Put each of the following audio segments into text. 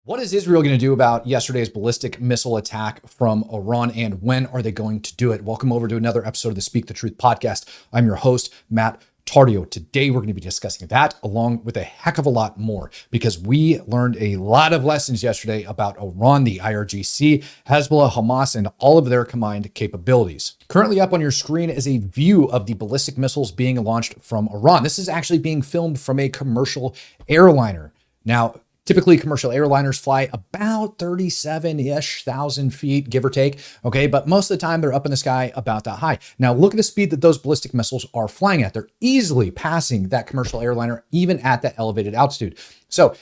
What is Israel going to do about yesterday's ballistic missile attack from Iran, and when are they going to do it? Welcome over to another episode of the Speak the Truth podcast. I'm your host, Matt Tardio. Today, we're going to be discussing that along with a heck of a lot more because we learned a lot of lessons yesterday about Iran, the IRGC, Hezbollah, Hamas, and all of their combined capabilities. Currently up on your screen is a view of the ballistic missiles being launched from Iran. This is actually being filmed from a commercial airliner. Now, typically, commercial airliners fly about 37-ish thousand feet, give or take, okay? But most of the time, they're up in the sky about that high. Now, look at the speed that those ballistic missiles are flying at. They're easily passing that commercial airliner, even at that elevated altitude. So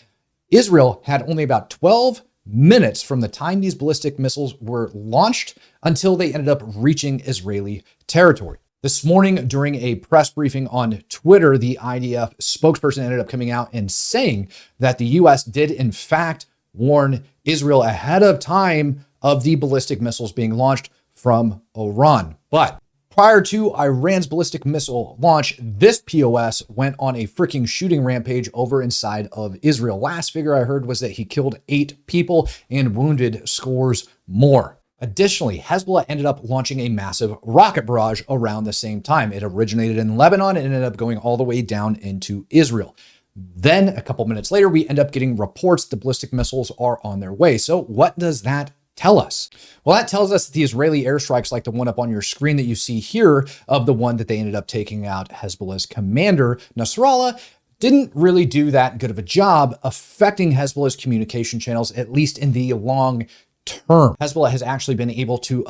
Israel had only about 12 minutes from the time these ballistic missiles were launched until they ended up reaching Israeli territory. This morning, during a press briefing on Twitter, the IDF spokesperson ended up coming out and saying that the U.S. did, in fact, warn Israel ahead of time of the ballistic missiles being launched from Iran. But prior to Iran's ballistic missile launch, this POS went on a freaking shooting rampage over inside of Israel. Last figure I heard was that he killed 8 people and wounded scores more. Additionally, Hezbollah ended up launching a massive rocket barrage around the same time. It originated in Lebanon and ended up going all the way down into Israel. Then a couple minutes later, we end up getting reports the ballistic missiles are on their way. So what does that tell us? Well, that tells us that the Israeli airstrikes, like the one up on your screen that you see here of the one that they ended up taking out Hezbollah's commander, Nasrallah, didn't really do that good of a job affecting Hezbollah's communication channels, at least in the long term. Hezbollah has actually been able to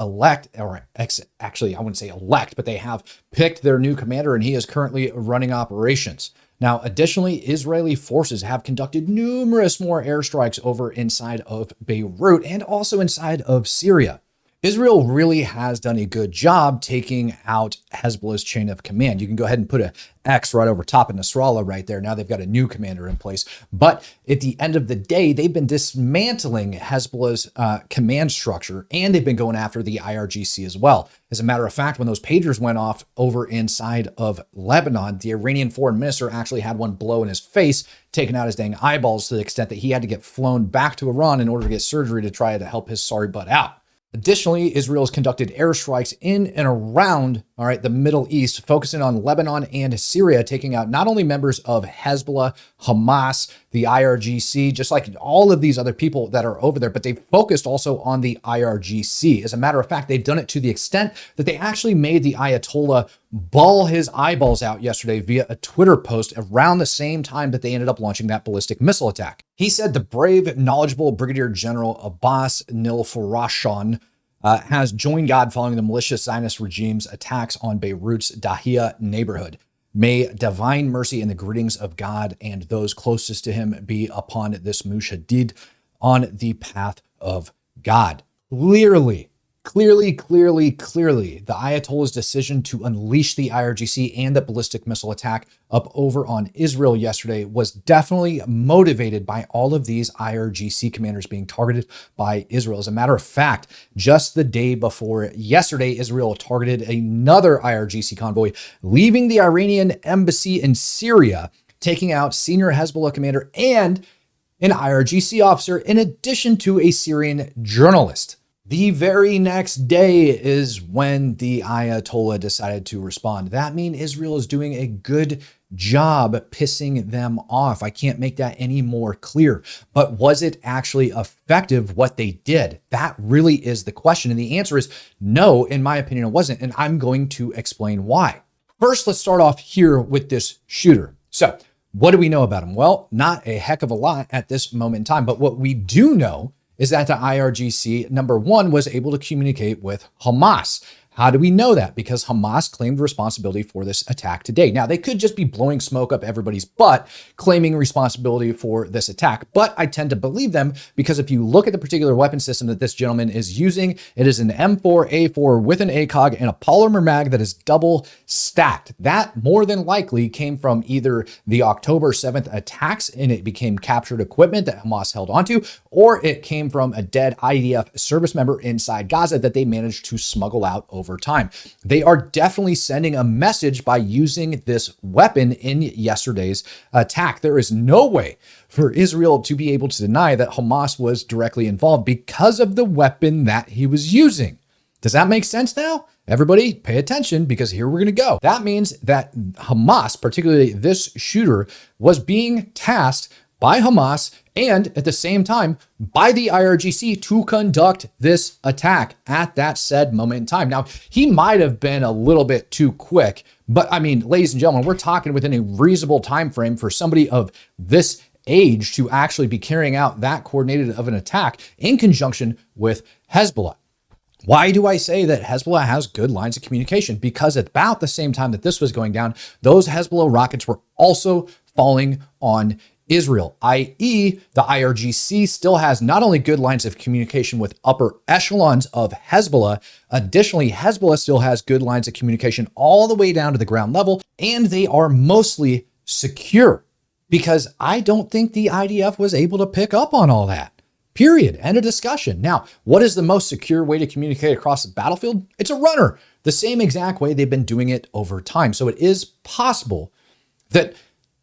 actually, I wouldn't say elect, but they have picked their new commander and he is currently running operations. Now, additionally, Israeli forces have conducted numerous more airstrikes over inside of Beirut and also inside of Syria. Israel really has done a good job taking out Hezbollah's chain of command. You can go ahead and put an X right over top of Nasrallah right there. Now they've got a new commander in place. But at the end of the day, they've been dismantling Hezbollah's command structure, and they've been going after the IRGC as well. As a matter of fact, when those pagers went off over inside of Lebanon, the Iranian foreign minister actually had one blow in his face, taking out his dang eyeballs to the extent that he had to get flown back to Iran in order to get surgery to try to help his sorry butt out. Additionally, Israel has conducted airstrikes in and around, the Middle East, focusing on Lebanon and Syria, taking out not only members of Hezbollah, Hamas, the IRGC, just like all of these other people that are over there, but they focused also on the IRGC. As a matter of fact, they've done it to the extent that they actually made the Ayatollah bawl his eyeballs out yesterday via a Twitter post around the same time that they ended up launching that ballistic missile attack. He said the brave, knowledgeable Brigadier General Abbas Nilfarashon has joined God following the malicious Zionist regime's attacks on Beirut's Dahia neighborhood. May divine mercy and the greetings of God and those closest to him be upon this mujahid on the path of God. Clearly, the Ayatollah's decision to unleash the IRGC and the ballistic missile attack up over on Israel yesterday was definitely motivated by all of these IRGC commanders being targeted by Israel. As a matter of fact, just the day before yesterday, Israel targeted another IRGC convoy, leaving the Iranian embassy in Syria, taking out senior Hezbollah commander and an IRGC officer, in addition to a Syrian journalist. The very next day is when the Ayatollah decided to respond. That means Israel is doing a good job pissing them off. I can't make that any more clear. But was it actually effective what they did? That really is the question. And the answer is no, in my opinion, it wasn't. And I'm going to explain why. First, let's start off here with this shooter. So what do we know about him? Well, not a heck of a lot at this moment in time. But what we do know is that the IRGC, number one, was able to communicate with Hamas. How do we know that? Because Hamas claimed responsibility for this attack today. Now, they could just be blowing smoke up everybody's butt, claiming responsibility for this attack. But I tend to believe them because if you look at the particular weapon system that this gentleman is using, it is an M4A4 with an ACOG and a polymer mag that is double stacked. That more than likely came from either the October 7th attacks and it became captured equipment that Hamas held onto, or it came from a dead IDF service member inside Gaza that they managed to smuggle out over over time. They are definitely sending a message by using this weapon in yesterday's attack. There is no way for Israel to be able to deny that Hamas was directly involved because of the weapon that he was using. Does that make sense now? Everybody pay attention, because here we're going to go. That means that Hamas, particularly this shooter, was being tasked by Hamas and at the same time by the IRGC to conduct this attack at that said moment in time. Now, he might have been a little bit too quick, but I mean, ladies and gentlemen, we're talking within a reasonable time frame for somebody of this age to actually be carrying out that coordinated of an attack in conjunction with Hezbollah. Why do I say that Hezbollah has good lines of communication? Because at about the same time that this was going down, those Hezbollah rockets were also falling on Israel, i.e. the IRGC still has not only good lines of communication with upper echelons of Hezbollah, additionally, Hezbollah still has good lines of communication all the way down to the ground level, and they are mostly secure, because I don't think the IDF was able to pick up on all that. Period. End of discussion. Now, what is the most secure way to communicate across the battlefield? It's a runner, the same exact way they've been doing it over time. So it is possible that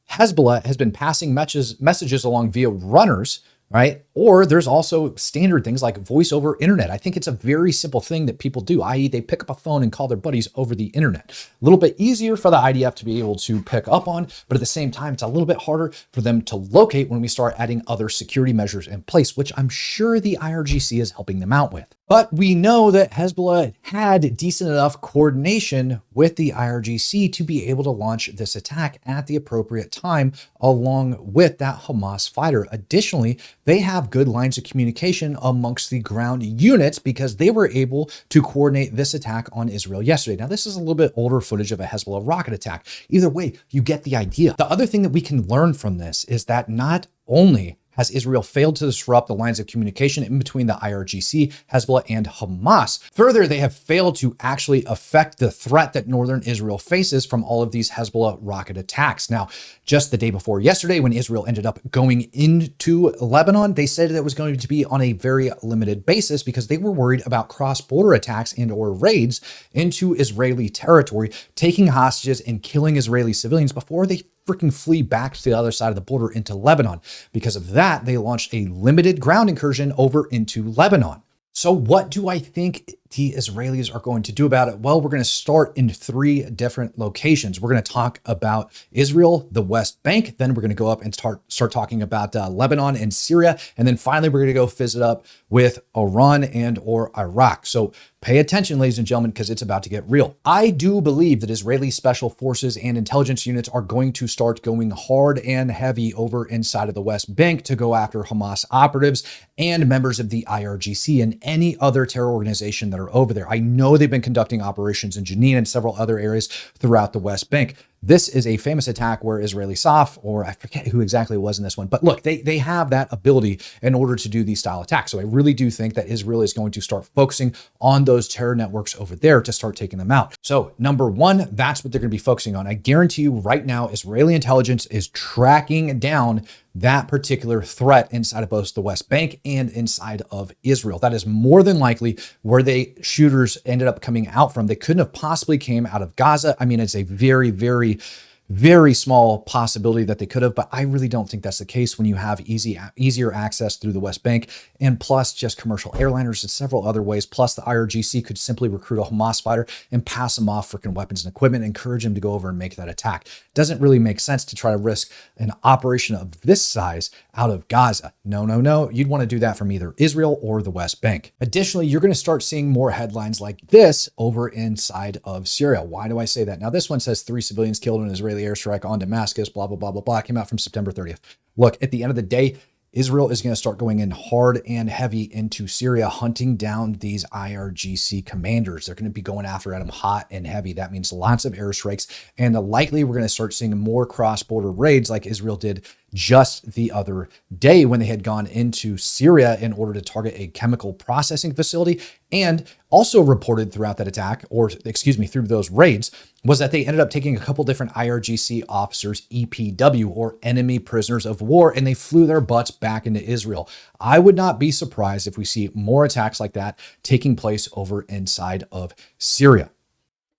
Hezbollah has been passing messages along via runners, right? Or there's also standard things like voice over internet. I think it's a very simple thing that people do, i.e. they pick up a phone and call their buddies over the internet. A little bit easier for the IDF to be able to pick up on, but at the same time, it's a little bit harder for them to locate when we start adding other security measures in place, which I'm sure the IRGC is helping them out with. But we know that Hezbollah had decent enough coordination with the IRGC to be able to launch this attack at the appropriate time along with that Hamas fighter. Additionally, they have good lines of communication amongst the ground units because they were able to coordinate this attack on Israel yesterday. Now, this is a little bit older footage of a Hezbollah rocket attack. Either way, you get the idea. The other thing that we can learn from this is that not only has Israel failed to disrupt the lines of communication in between the IRGC, Hezbollah, and Hamas. Further, they have failed to actually affect the threat that northern Israel faces from all of these Hezbollah rocket attacks. Now, just the day before yesterday, when Israel ended up going into Lebanon, they said that it was going to be on a very limited basis because they were worried about cross-border attacks and or raids into Israeli territory, taking hostages and killing Israeli civilians before they freaking flee back to the other side of the border into Lebanon. Because of that, they launched a limited ground incursion over into Lebanon. So what do I think the Israelis are going to do about it? Well, we're going to start in 3 different locations. We're going to talk about Israel, the West Bank. Then we're going to go up and start talking about Lebanon and Syria. And then finally, we're going to go visit up with Iran and or Iraq. So pay attention, ladies and gentlemen, because it's about to get real. I do believe that Israeli special forces and intelligence units are going to start going hard and heavy over inside of the West Bank to go after Hamas operatives and members of the IRGC and any other terror organization that are over there. I know they've been conducting operations in Jenin and several other areas throughout the West Bank. This is a famous attack where Israeli SAF, or I forget who exactly it was in this one, but look, they have that ability in order to do these style attacks. So I really do think that Israel is going to start focusing on those terror networks over there to start taking them out. So number 1, that's what they're going to be focusing on. I guarantee you right now, Israeli intelligence is tracking down that particular threat inside of both the West Bank and inside of Israel. That is more than likely where the shooters ended up coming out from. They couldn't have possibly came out of Gaza. I mean, it's a very, very, very small possibility that they could have, but I really don't think that's the case when you have easier access through the West Bank, and plus just commercial airliners and several other ways. Plus the IRGC could simply recruit a Hamas fighter and pass them off freaking weapons and equipment, encourage him to go over and make that attack. Doesn't really make sense to try to risk an operation of this size out of Gaza. No. You'd want to do that from either Israel or the West Bank. Additionally, you're going to start seeing more headlines like this over inside of Syria. Why do I say that? Now, this one says 3 civilians killed in an Israeli airstrike on Damascus, blah, blah, blah, blah, blah. It came out from September 30th. Look, at the end of the day, Israel is going to start going in hard and heavy into Syria, hunting down these IRGC commanders. They're going to be going after them hot and heavy. That means lots of airstrikes, and likely we're going to start seeing more cross-border raids like Israel did just the other day when they had gone into Syria in order to target a chemical processing facility. And also reported throughout that attack, through those raids, was that they ended up taking a couple different IRGC officers, EPW, or enemy prisoners of war, and they flew their butts back into Israel. I would not be surprised if we see more attacks like that taking place over inside of Syria.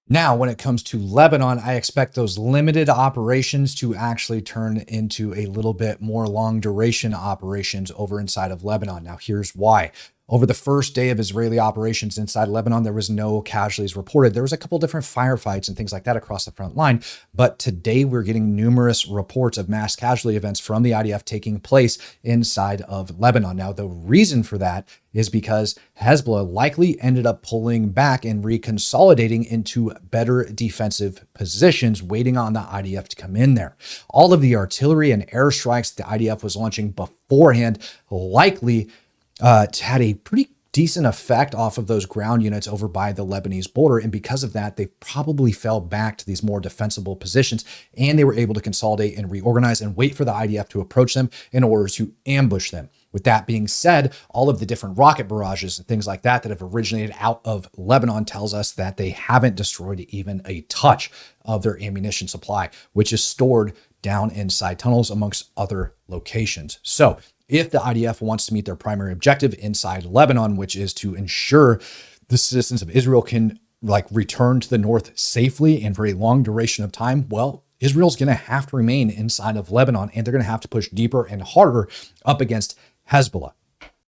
Now, when it comes to Lebanon, I expect those limited operations to actually turn into a little bit more long duration operations over inside of Lebanon. Now, here's why. Over the first day of Israeli operations inside Lebanon, there was no casualties reported. There was a couple different firefights and things like that across the front line. But today we're getting numerous reports of mass casualty events from the IDF taking place inside of Lebanon. Now, the reason for that is because Hezbollah likely ended up pulling back and reconsolidating into better defensive positions, waiting on the IDF to come in there. All of the artillery and airstrikes the IDF was launching beforehand likely had a pretty decent effect off of those ground units over by the Lebanese border. And because of that, they probably fell back to these more defensible positions, and they were able to consolidate and reorganize and wait for the IDF to approach them in order to ambush them. With that being said, all of the different rocket barrages and things like that have originated out of Lebanon tells us that they haven't destroyed even a touch of their ammunition supply, which is stored down inside tunnels amongst other locations. So if the IDF wants to meet their primary objective inside Lebanon, which is to ensure the citizens of Israel can return to the north safely and for a long duration of time, well, Israel's going to have to remain inside of Lebanon, and they're going to have to push deeper and harder up against Hezbollah.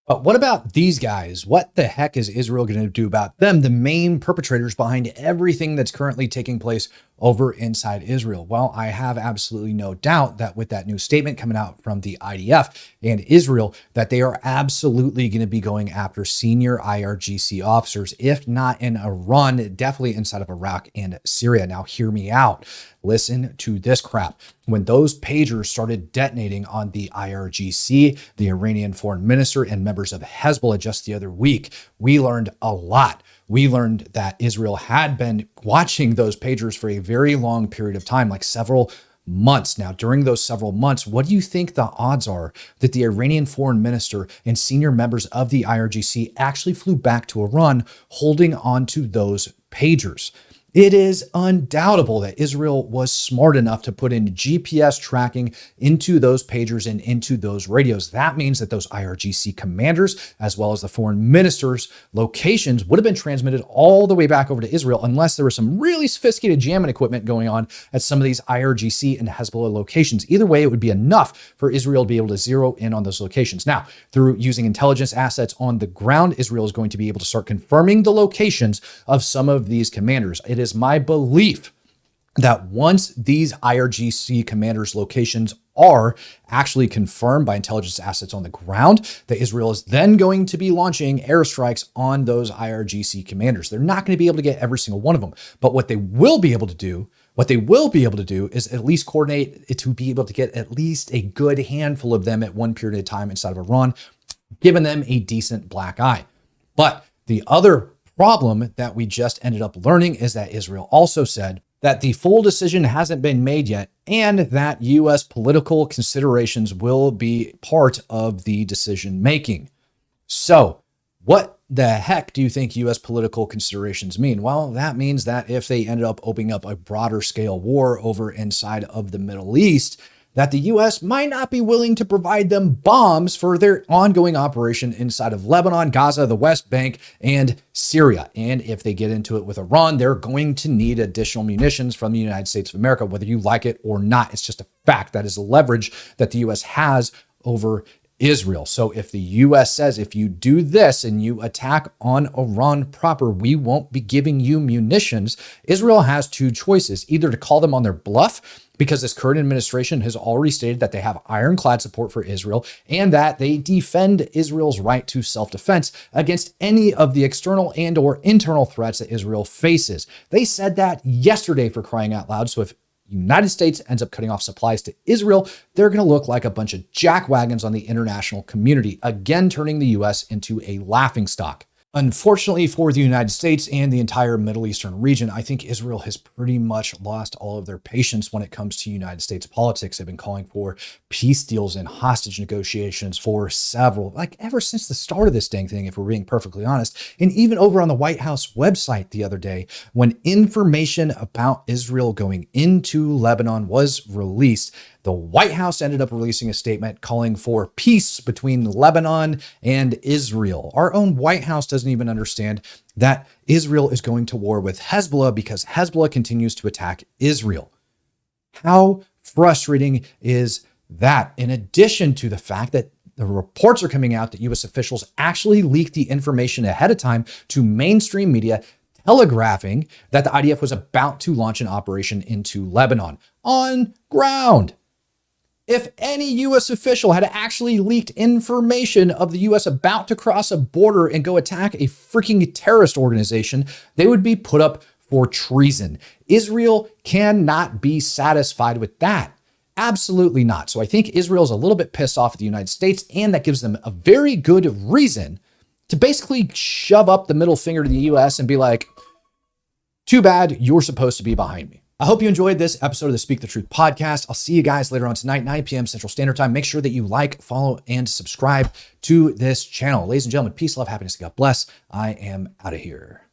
But what about these guys? What the heck is Israel going to do about them, the main perpetrators behind everything that's currently taking place over inside Israel? Well, I have absolutely no doubt that with that new statement coming out from the IDF and Israel, that they are absolutely going to be going after senior IRGC officers, if not in Iran, definitely inside of Iraq and Syria. Now, hear me out. Listen to this crap. When those pagers started detonating on the IRGC, the Iranian foreign minister, and members of Hezbollah just the other week, we learned a lot. We learned that Israel had been watching those pagers for a very long period of time, like several months. Now, during those several months, what do you think the odds are that the Iranian foreign minister and senior members of the IRGC actually flew back to Iran holding on to those pagers? It is undoubtable that Israel was smart enough to put in GPS tracking into those pagers and into those radios. That means that those IRGC commanders, as well as the foreign minister's locations, would have been transmitted all the way back over to Israel, unless there was some really sophisticated jamming equipment going on at some of these IRGC and Hezbollah locations. Either way, it would be enough for Israel to be able to zero in on those locations. Now, through using intelligence assets on the ground, Israel is going to be able to start confirming the locations of some of these commanders. It is my belief that once these IRGC commanders' locations are actually confirmed by intelligence assets on the ground, that Israel is then going to be launching airstrikes on those IRGC commanders. They're not going to be able to get every single one of them, but what they will be able to do is at least coordinate to be able to get at least a good handful of them at one period of time inside of Iran, giving them a decent black eye. But the other problem that we just ended up learning is that Israel also said that the full decision hasn't been made yet, and that U.S. political considerations will be part of the decision making. So what the heck do you think U.S. political considerations mean? Well, that means that if they ended up opening up a broader scale war over inside of the Middle East, that the U.S. might not be willing to provide them bombs for their ongoing operation inside of Lebanon, Gaza, the West Bank, and Syria. And if they get into it with Iran, they're going to need additional munitions from the United States of America, whether you like it or not. It's just a fact. That is a leverage that the U.S. has over Israel. So if the U.S. says, if you do this and you attack on Iran proper, we won't be giving you munitions, Israel has two choices: either to call them on their bluff, because this current administration has already stated that they have ironclad support for Israel and that they defend Israel's right to self-defense against any of the external and or internal threats that Israel faces. They said that yesterday, for crying out loud. So if United States ends up cutting off supplies to Israel, they're going to look like a bunch of jackwagons on the international community, again turning the U.S. into a laughingstock. Unfortunately for the United States and the entire Middle Eastern region, I think Israel has pretty much lost all of their patience when it comes to United States politics. They've been calling for peace deals and hostage negotiations for ever since the start of this dang thing, if we're being perfectly honest. And even over on the White House website the other day, when information about Israel going into Lebanon was released, the White House ended up releasing a statement calling for peace between Lebanon and Israel. Our own White House doesn't even understand that Israel is going to war with Hezbollah because Hezbollah continues to attack Israel. How frustrating is that? In addition to the fact that the reports are coming out that U.S. officials actually leaked the information ahead of time to mainstream media, telegraphing that the IDF was about to launch an operation into Lebanon on ground. If any U.S. official had actually leaked information of the U.S. about to cross a border and go attack a freaking terrorist organization, they would be put up for treason. Israel cannot be satisfied with that. Absolutely not. So I think Israel's a little bit pissed off at the United States, and that gives them a very good reason to basically shove up the middle finger to the U.S. and be like, too bad, you're supposed to be behind me. I hope you enjoyed this episode of the Speak the Truth podcast. I'll see you guys later on tonight, 9 p.m. Central Standard Time. Make sure that you like, follow, and subscribe to this channel. Ladies and gentlemen, peace, love, happiness, God bless. I am out of here.